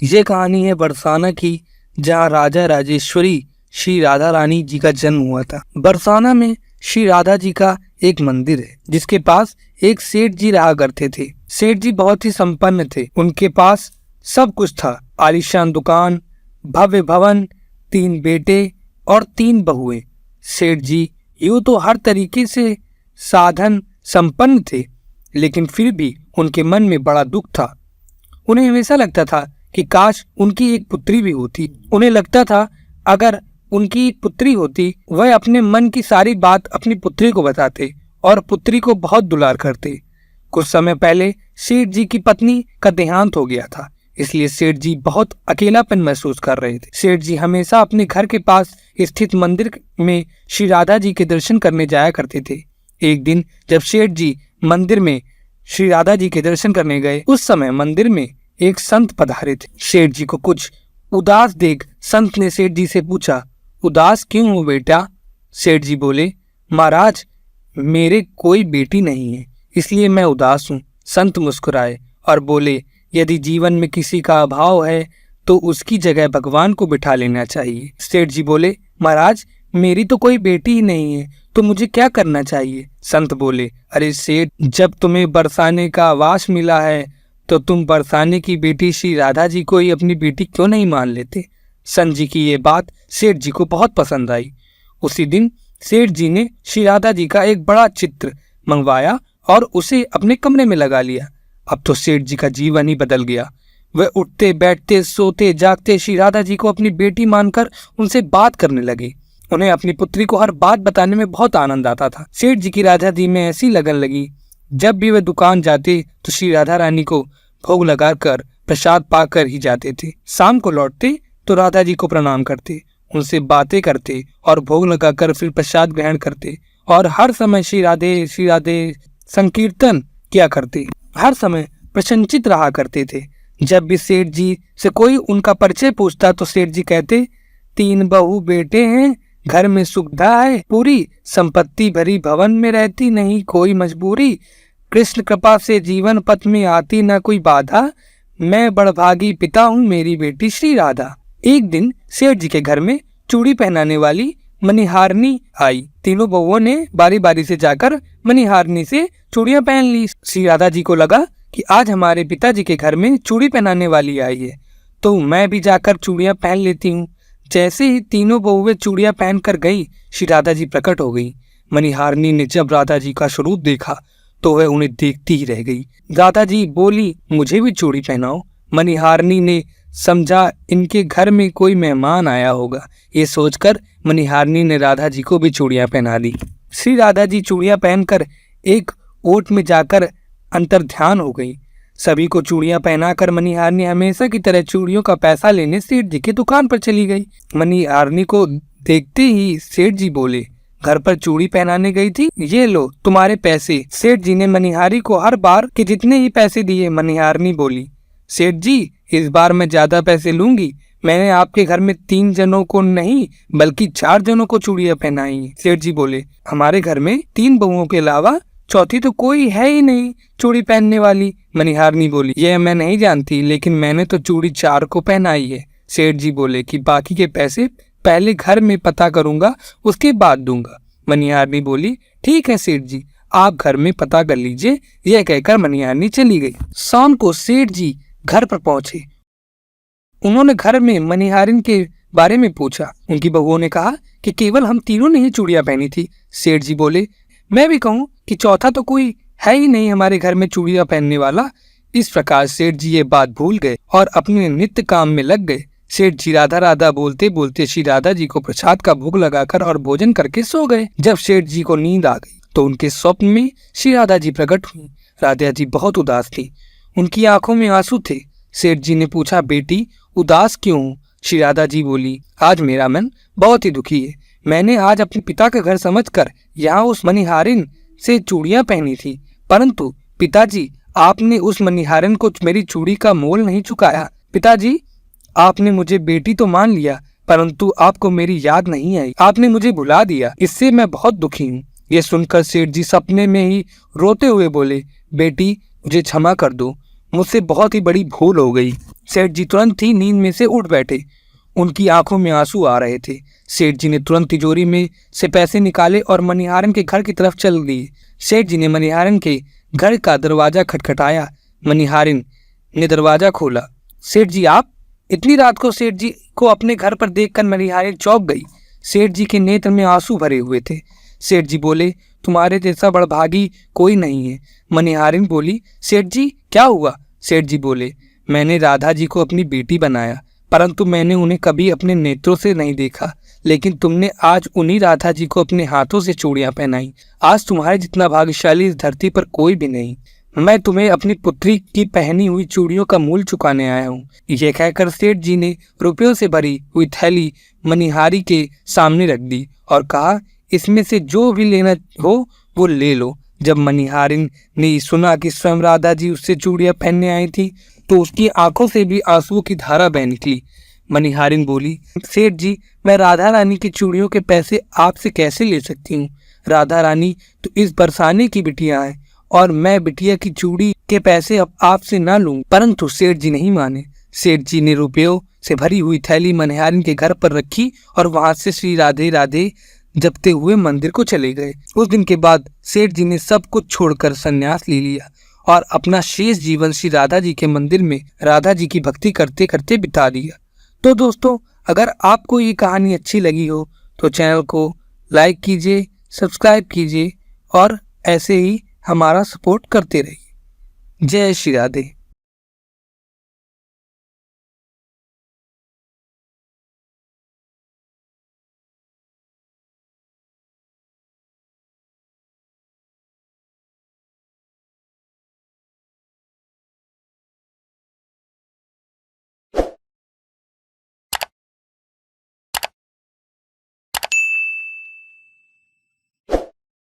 ये कहानी है बरसाना की, जहाँ राजा राजेश्वरी श्री राधा रानी जी का जन्म हुआ था। बरसाना में श्री राधा जी का एक मंदिर है, जिसके पास एक सेठ जी रहा करते थे। सेठ जी बहुत ही संपन्न थे। उनके पास सब कुछ था, आलीशान दुकान, भव्य भवन, 3 बेटे और 3 बहुएं। सेठ जी यूं तो हर तरीके से साधन संपन्न थे, लेकिन फिर भी उनके मन में बड़ा दुख था। उन्हें हमेशा लगता था कि काश उनकी एक पुत्री भी होती। उन्हें लगता था अगर उनकी एक पुत्री होती, वह अपने मन की सारी बात अपनी पुत्री को बताते और पुत्री को बहुत दुलार करते। कुछ समय पहले सेठ जी की पत्नी का देहांत हो गया था, इसलिए सेठ जी बहुत अकेलापन महसूस कर रहे थे। सेठ जी हमेशा अपने घर के पास स्थित मंदिर में श्री राधा जी के दर्शन करने जाया करते थे। एक दिन जब सेठ जी मंदिर में श्री राधा जी के दर्शन करने गए, उस समय मंदिर में एक संत पधारे थे। सेठ जी को कुछ उदास देख संत ने सेठ जी से पूछा, उदास क्यों हो बेटा? सेठ जी बोले, महाराज मेरे कोई बेटी नहीं है, इसलिए मैं उदास हूँ। संत मुस्कुराए और बोले, यदि जीवन में किसी का अभाव है तो उसकी जगह भगवान को बिठा लेना चाहिए। सेठ जी बोले, महाराज मेरी तो कोई बेटी ही नहीं है, तो मुझे क्या करना चाहिए? संत बोले, अरे सेठ, जब तुम्हें बरसाने का आवास मिला है तो तुम बरसाने की बेटी श्री राधा जी को ही अपनी बेटी क्यों नहीं मान लेते? संत जी की ये बात सेठ जी को बहुत पसंद आई। उसी दिन सेठ जी ने श्री राधा जी का एक बड़ा चित्र मंगवाया और उसे अपने कमरे में लगा लिया। अब तो सेठ जी का जीवन ही बदल गया। वह उठते बैठते सोते जागते श्री राधा जी को अपनी बेटी मानकर उनसे बात करने लगे। उन्हें अपनी पुत्री को हर बात बताने में बहुत आनंद आता था। सेठ जी की राधा जी में ऐसी लगन लगी, जब भी वे दुकान जाते तो श्री राधा रानी को भोग लगाकर प्रसाद पाकर ही जाते थे। शाम को लौटते तो राधा जी को प्रणाम करते, उनसे बातें करते और भोग लगाकर फिर प्रसाद ग्रहण करते और हर समय श्री राधे संकीर्तन किया करते। हर समय प्रसन्नचित रहा करते थे। जब भी सेठ जी से कोई उनका परिचय पूछता तो सेठ जी कहते, 3 बहू बेटे हैं, घर में सुविधा है पूरी, संपत्ति भरी भवन में रहती, नहीं कोई मजबूरी, कृष्ण कृपा से जीवन पथ में आती न कोई बाधा, मैं बड़भागी पिता हूँ मेरी बेटी श्री राधा। एक दिन सेठ जी के घर में चूड़ी पहनाने वाली मणिहारिणी आई। तीनों बहुओं ने बारी बारी से जाकर मणिहारिणी से चूड़ियां पहन ली। श्री राधा जी को लगा कि आज हमारे पिताजी के घर में चूड़ी पहनाने वाली आई है, तो मैं भी जाकर चूड़ियां पहन लेती हूँ। जैसे ही तीनों बहुएं चूड़ियां पहन कर गई, श्री राधा जी प्रकट हो गई। मणिहारिणी ने जब राधा जी का स्वरूप देखा तो वह उन्हें देखती ही रह गई। राधा जी बोली, मुझे भी चूड़ी पहनाओ। मणिहारिणी ने समझा इनके घर में कोई मेहमान आया होगा। ये सोचकर मणिहारिणी ने राधा जी को भी चूड़ियां पहना दी। श्री राधा जी चूड़ियां पहनकर एक ओट में जाकर अंतर्ध्यान हो गई। सभी को चूड़ियां पहनाकर मणिहारिणी हमेशा की तरह चूड़ियों का पैसा लेने सेठ जी की दुकान पर चली गई। मणिहारिणी को देखते ही सेठ जी बोले, घर पर चूड़ी पहनाने गई थी, ये लो तुम्हारे पैसे। सेठ जी ने मणिहारिणी को हर बार के जितने ही पैसे दिए। मणिहारिणी बोली, सेठ जी इस बार मैं ज्यादा पैसे लूंगी, मैंने आपके घर में 3 जनों को नहीं बल्कि 4 जनों को चूड़ियां पहनाई। सेठ जी बोले, हमारे घर में 3 बहुओं के अलावा चौथी तो कोई है ही नहीं चूड़ी पहनने वाली। मणिहारिणी बोली, यह मैं नहीं जानती, लेकिन मैंने तो चूड़ी 4 को पहनाई है। सेठ जी बोले कि बाकी के पैसे पहले घर में पता करूंगा, उसके बाद दूंगा। मणिहारिणी बोली, ठीक है सेठ जी, आप घर में पता कर लीजिए। यह कहकर मणिहारिणी चली गई। शाम को सेठ जी घर पर पहुंचे। उन्होंने घर में मणिहारिणी के बारे में पूछा। उनकी बहुओं ने कहा कि केवल हम तीनों ने ही चूड़ियां पहनी थी। सेठ जी बोले, मैं भी कहूँ कि चौथा तो कोई है ही नहीं हमारे घर में चूड़ियां पहनने वाला। इस प्रकार सेठ जी ये बात भूल गए और अपने नित्य काम में लग गए। सेठ जी राधा राधा बोलते बोलते श्री राधा जी को प्रसाद का भोग लगाकर और भोजन करके सो गए। जब सेठ जी को नींद आ गई तो उनके स्वप्न में श्री राधा जी प्रकट हुई। राधा जी बहुत उदास थी, उनकी आंखों में आंसू थे। सेठ जी ने पूछा, बेटी उदास क्यों हो? श्री राधा जी बोली, आज मेरा मन बहुत ही दुखी है। मैंने आज अपने पिता का घर समझकर यहाँ उस मणिहारिणी से चूड़ियां पहनी थी, परंतु पिताजी आपने उस मणिहारिणी को मेरी चूड़ी का मोल नहीं चुकाया। पिताजी आपने मुझे बेटी तो मान लिया, परंतु आपको मेरी याद नहीं आई, आपने मुझे भुला दिया, इससे मैं बहुत दुखी हूँ। ये सुनकर सेठ जी सपने में ही रोते हुए बोले, बेटी मुझे क्षमा कर दो, मुझसे बहुत ही बड़ी भूल हो गई। सेठ जी तुरंत ही नींद में से उठ बैठे। उनकी आंखों में आंसू आ रहे थे। सेठ जी ने तुरंत तिजोरी में से पैसे निकाले और मणिहारन के घर की तरफ चल दिए। सेठ जी ने मणिहारन के घर का दरवाजा खटखटाया। मणिहारन ने दरवाजा खोला। सेठ जी आप? इतनी रात को सेठ जी को अपने घर पर देखकर मणिहारन चौंक गई। सेठ जी के नेत्र में आंसू भरे हुए थे। सेठ जी बोले, तुम्हारे जैसा बड़भागी कोई नहीं है। मणिहारन बोली, सेठ जी क्या हुआ? सेठ जी बोले, मैंने राधा जी को अपनी बेटी बनाया, परंतु मैंने उन्हें कभी अपने नेत्रों से नहीं देखा, लेकिन तुमने आज उन्हीं राधा जी को अपने हाथों से चूड़ियां पहनाई। आज तुम्हारे जितना भाग्यशाली इस धरती पर कोई भी नहीं। मैं तुम्हें अपनी पुत्री की पहनी हुई चूड़ियों का मूल चुकाने आया हूँ। यह कहकर सेठ जी ने रुपयों से भरी हुई थैली मणिहारी के सामने रख दी और कहा, इसमें से जो भी लेना हो वो ले लो। जब मणिहारिन ने सुना कि स्वयं राधा जी उससे चूड़ियां पहनने आई थी तो उसकी आंखों से भी आंसुओं की धारा बह निकली। मणिहारिन बोली, सेठ जी मैं राधा रानी की चूड़ियों के पैसे आपसे कैसे ले सकती हूँ? राधा रानी तो इस बरसाने की बिटिया है और मैं बिटिया की चूड़ी के पैसे अब आपसे ना लूं। परंतु सेठ जी नहीं माने। सेठ जी ने रुपयों से भरी हुई थैली मणिहारिन के घर पर रखी और वहां से श्री राधे राधे जपते हुए मंदिर को चले गए। उस दिन के बाद सेठ जी ने सब कुछ छोड़कर संन्यास ले लिया और अपना शेष जीवन श्री राधा जी के मंदिर में राधा जी की भक्ति करते करते बिता दिया। तो दोस्तों, अगर आपको ये कहानी अच्छी लगी हो तो चैनल को लाइक कीजिए, सब्सक्राइब कीजिए और ऐसे ही हमारा सपोर्ट करते रहिए। जय श्री राधे।